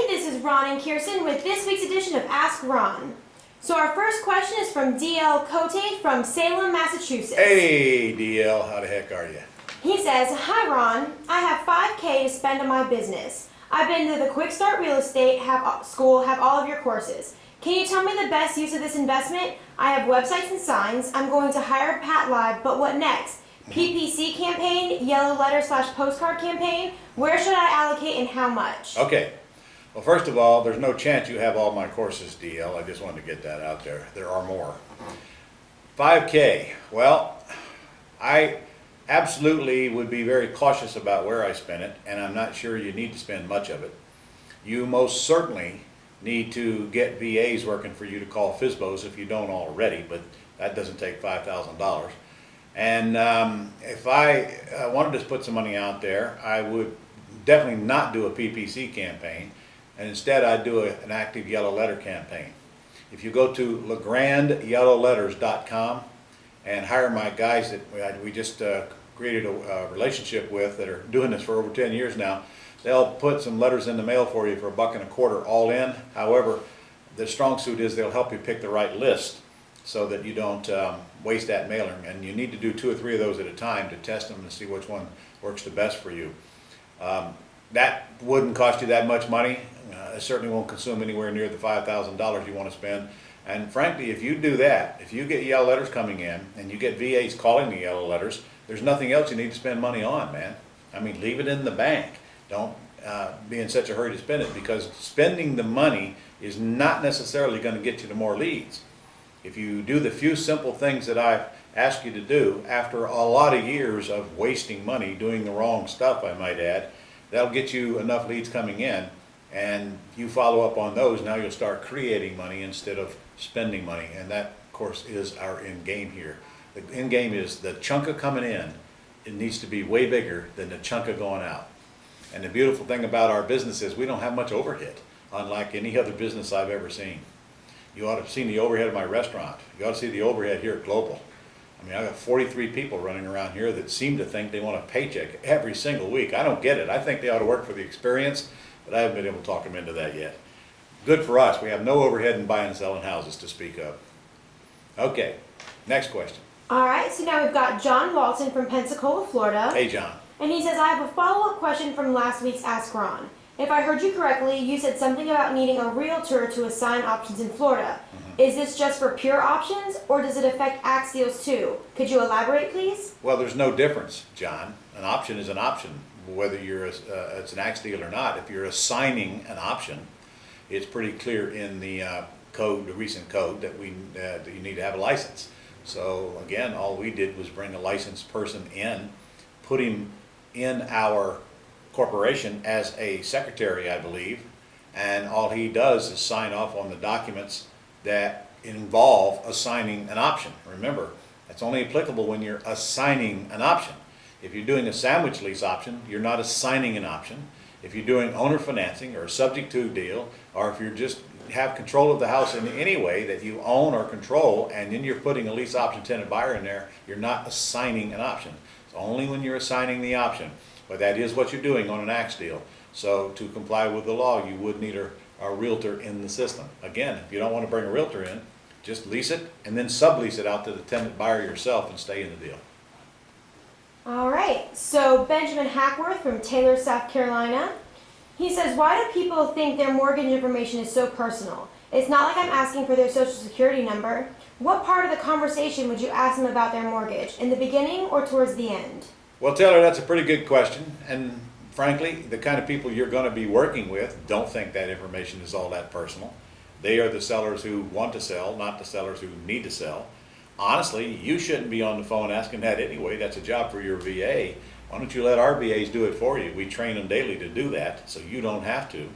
this is Ron and Kirsten with this week's edition of Ask Ron. So our first question is from DL Cote from Salem, Massachusetts. Hey DL, how the heck are you? He says, "Hi Ron, I have $5K to spend on my business. I've been to the Quick Start Real Estate School, have all of your courses. Can you tell me the best use of this investment? I have websites and signs. I'm going to hire Pat Live, but what next? PPC campaign, yellow letter / postcard campaign. Where should I allocate and how much?" Okay, well first of all, there's no chance you have all my courses, DL. I just wanted to get that out there. There are more. 5K, well, I absolutely would be very cautious about where I spend it, and I'm not sure you need to spend much of it. You most certainly need to get VAs working for you to call FSBOs if you don't already, but that doesn't take $5,000. And if I wanted to put some money out there, I would definitely not do a PPC campaign, and instead I'd do an active yellow letter campaign. If you go to LeGrandYellowLetters.com and hire my guys that we just created a relationship with that are doing this for over 10 years now, they'll put some letters in the mail for you for $1.25 all in. However, the strong suit is they'll help you pick the right list so that you don't waste that mailing. And you need to do 2 or 3 of those at a time to test them and see which one works the best for you. That wouldn't cost you that much money. It certainly won't consume anywhere near the $5,000 you want to spend. And frankly, if you do that, if you get yellow letters coming in and you get VAs calling the yellow letters, there's nothing else you need to spend money on, man. I mean, leave it in the bank. Don't be in such a hurry to spend it, because spending the money is not necessarily going to get you to more leads. If you do the few simple things that I've asked you to do, after a lot of years of wasting money, doing the wrong stuff, I might add, that'll get you enough leads coming in, and you follow up on those, now you'll start creating money instead of spending money. And that, of course, is our end game here. The end game is the chunk of coming in, it needs to be way bigger than the chunk of going out. And the beautiful thing about our business is we don't have much overhead, unlike any other business I've ever seen. You ought to have seen the overhead of my restaurant. You ought to see the overhead here at Global. I mean, I got 43 people running around here that seem to think they want a paycheck every single week. I don't get it. I think they ought to work for the experience, but I haven't been able to talk them into that yet. Good for us. We have no overhead in buying and selling houses to speak of. Okay, next question. All right, so now we've got John Walton from Pensacola, Florida. Hey, John. And he says, "I have a follow-up question from last week's Ask Ron. If I heard you correctly, you said something about needing a realtor to assign options in Florida. Is this just for pure options, or does it affect axe deals too? Could you elaborate, please?" Well, there's no difference, John. An option is an option, whether it's an axe deal or not. If you're assigning an option, it's pretty clear in the code, the recent code, that you need to have a license. So again, all we did was bring a licensed person in, put him in our corporation as a secretary, I believe, and all he does is sign off on the documents that involve assigning an option. Remember, that's only applicable when you're assigning an option. If you're doing a sandwich lease option, you're not assigning an option. If you're doing owner financing or a subject to deal, or if you're just have control of the house in any way that you own or control, and then you're putting a lease option tenant buyer in there, you're not assigning an option. It's only when you're assigning the option. But that is what you're doing on an axe deal. So to comply with the law, you would need a realtor in the system. Again, if you don't want to bring a realtor in, just lease it and then sublease it out to the tenant buyer yourself and stay in the deal. All right, so Benjamin Hackworth from Taylor, South Carolina. He says, "Why do people think their mortgage information is so personal? It's not like I'm asking for their social security number. What part of the conversation would you ask them about their mortgage? In the beginning or towards the end?" Well, Taylor, that's a pretty good question. And frankly, the kind of people you're going to be working with don't think that information is all that personal. They are the sellers who want to sell, not the sellers who need to sell. Honestly, you shouldn't be on the phone asking that anyway. That's a job for your VA. Why don't you let our VAs do it for you? We train them daily to do that, so you don't have to.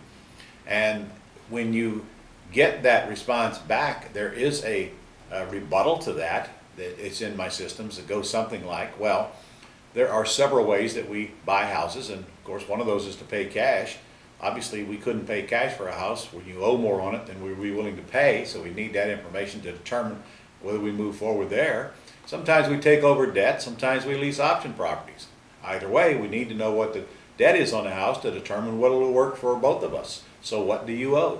And when you get that response back, there is a rebuttal to that. It's in my systems. It goes something like, well, there are several ways that we buy houses, and of course one of those is to pay cash. Obviously we couldn't pay cash for a house when you owe more on it than we'd be willing to pay, so we need that information to determine whether we move forward there. Sometimes we take over debt, sometimes we lease option properties. Either way, we need to know what the debt is on the house to determine what will work for both of us. So what do you owe?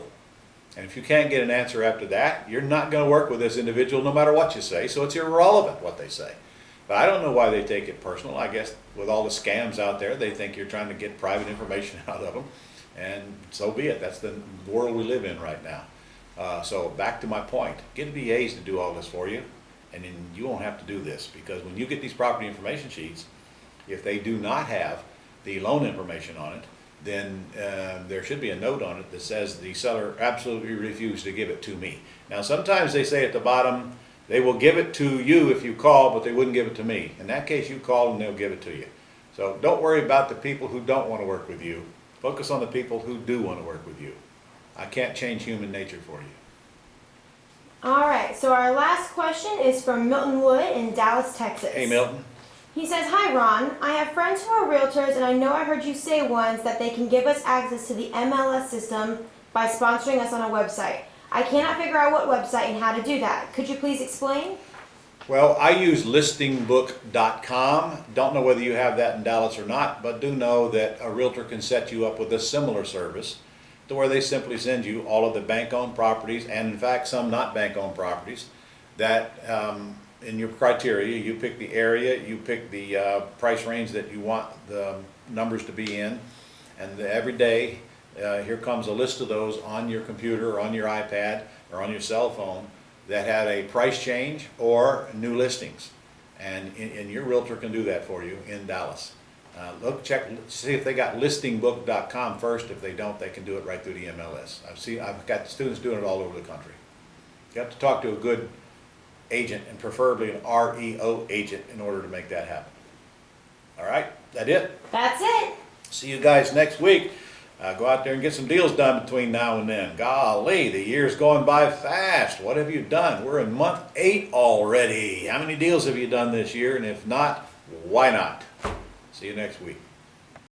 And if you can't get an answer after that, you're not going to work with this individual no matter what you say, so it's irrelevant what they say. But I don't know why they take it personal. I guess with all the scams out there, they think you're trying to get private information out of them, and so be it. That's the world we live in right now. So back to my point, get VAs to do all this for you, and then you won't have to do this, because when you get these property information sheets, if they do not have the loan information on it, then there should be a note on it that says the seller absolutely refused to give it to me. Now sometimes they say at the bottom, they will give it to you if you call, but they wouldn't give it to me. In that case, you call and they'll give it to you. So don't worry about the people who don't want to work with you. Focus on the people who do want to work with you. I can't change human nature for you. All right, so our last question is from Milton Wood in Dallas, Texas. Hey, Milton. He says, "Hi Ron, I have friends who are realtors, and I know I heard you say once that they can give us access to the MLS system by sponsoring us on a website. I cannot figure out what website and how to do that. Could you please explain?" Well, I use listingbook.com. Don't know whether you have that in Dallas or not, but do know that a realtor can set you up with a similar service to where they simply send you all of the bank-owned properties, and in fact some not bank-owned properties, that in your criteria, you pick the area, you pick the price range that you want the numbers to be in, and every day here comes a list of those on your computer or on your iPad or on your cell phone that had a price change or new listings, and your realtor can do that for you in Dallas. Check, see if they got listingbook.com first. If they don't, they can do it right through the MLS. I've got students doing it all over the country. You have to talk to a good agent, and preferably an REO agent, in order to make that happen. All right, that it? That's it. See you guys next week. Go out there and get some deals done between now and then. Golly, the year's going by fast. What have you done? We're in month 8 already. How many deals have you done this year? And if not, why not? See you next week.